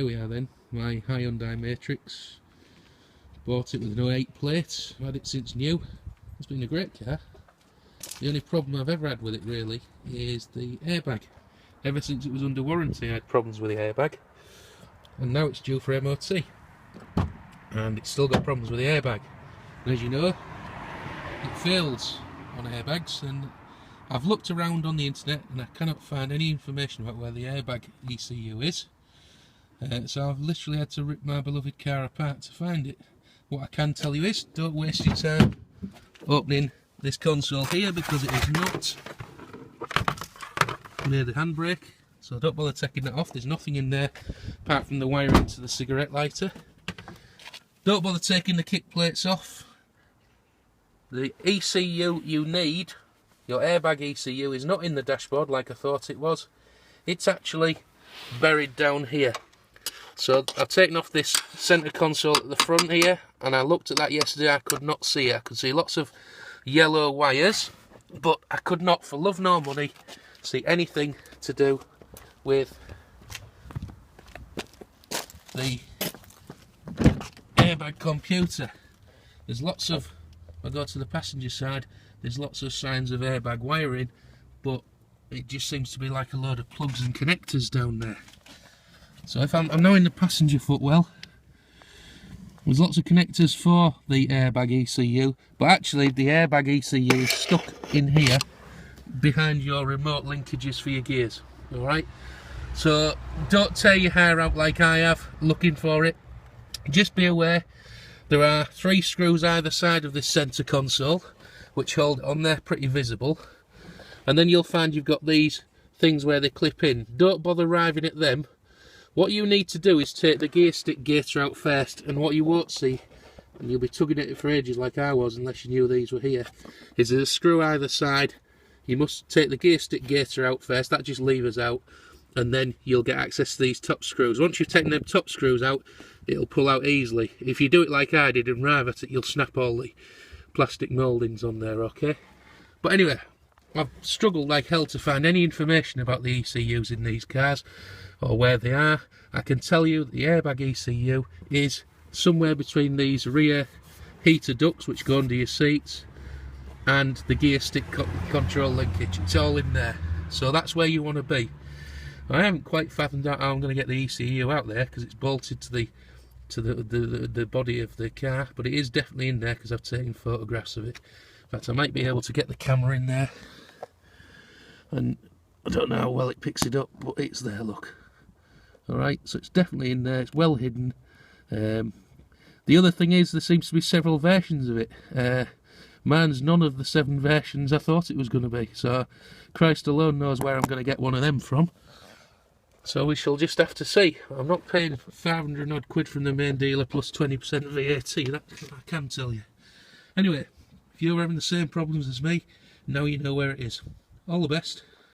Here we are then, my Hyundai Matrix. Bought it with an 08 plate, I've had it since new. It's been a great car. The only problem I've ever had with it really is the airbag. Ever since it was under warranty I had problems with the airbag, and now it's due for MOT and it's still got problems with the airbag. And as you know, it fails on airbags, and I've looked around on the internet and I cannot find any information about where the airbag ECU is. So I've literally had to rip my beloved car apart to find it. What I can tell you is, don't waste your time opening this console here, because it is not near the handbrake, so don't bother taking that off. There's nothing in there apart from the wiring to the cigarette lighter. Don't bother taking the kick plates off. The ECU you need, your airbag ECU, is not in the dashboard like I thought it was. It's actually buried down here. So I've taken off this centre console at the front here, and I looked at that yesterday. I could not see it. I could see lots of yellow wires, but I could not for love nor money see anything to do with the airbag computer. There's lots of, if I go to the passenger side, there's lots of signs of airbag wiring, but it just seems to be like a load of plugs and connectors down there. So if I'm now in the passenger footwell, there's lots of connectors for the airbag ECU, but actually the airbag ECU is stuck in here behind your remote linkages for your gears. Alright, so don't tear your hair out like I have looking for it. Just be aware there are 3 screws either side of this centre console which hold it on there, pretty visible, and then you'll find you've got these things where they clip in. Don't bother arriving at them. What you need to do is take the gear stick gator out first, and what you won't see, and you'll be tugging at it for ages like I was unless you knew these were here, is there's a screw either side. You must take the gear stick gator out first, that just levers out, and then you'll get access to these top screws. Once you've taken them top screws out, it'll pull out easily. If you do it like I did and arrive at it, you'll snap all the plastic mouldings on there, okay? But anyway, I've struggled like hell to find any information about the ECUs in these cars, or where they are. I can tell you that the airbag ECU is somewhere between these rear heater ducts which go under your seats and the gear stick control linkage. It's all in there, so that's where you want to be. I haven't quite fathomed out how I'm going to get the ECU out there because it's bolted to the body of the car, but it is definitely in there because I've taken photographs of it. In fact, I might be able to get the camera in there, and I don't know how well it picks it up, but it's there, look. Alright, so it's definitely in there, it's well hidden. The other thing is, there seems to be several versions of it. Mine's none of the 7 versions I thought it was going to be, so Christ alone knows where I'm going to get one of them from. So we shall just have to see. I'm not paying 500 odd quid from the main dealer plus 20% VAT, that I can tell you. Anyway, if you're having the same problems as me, now you know where it is. All the best.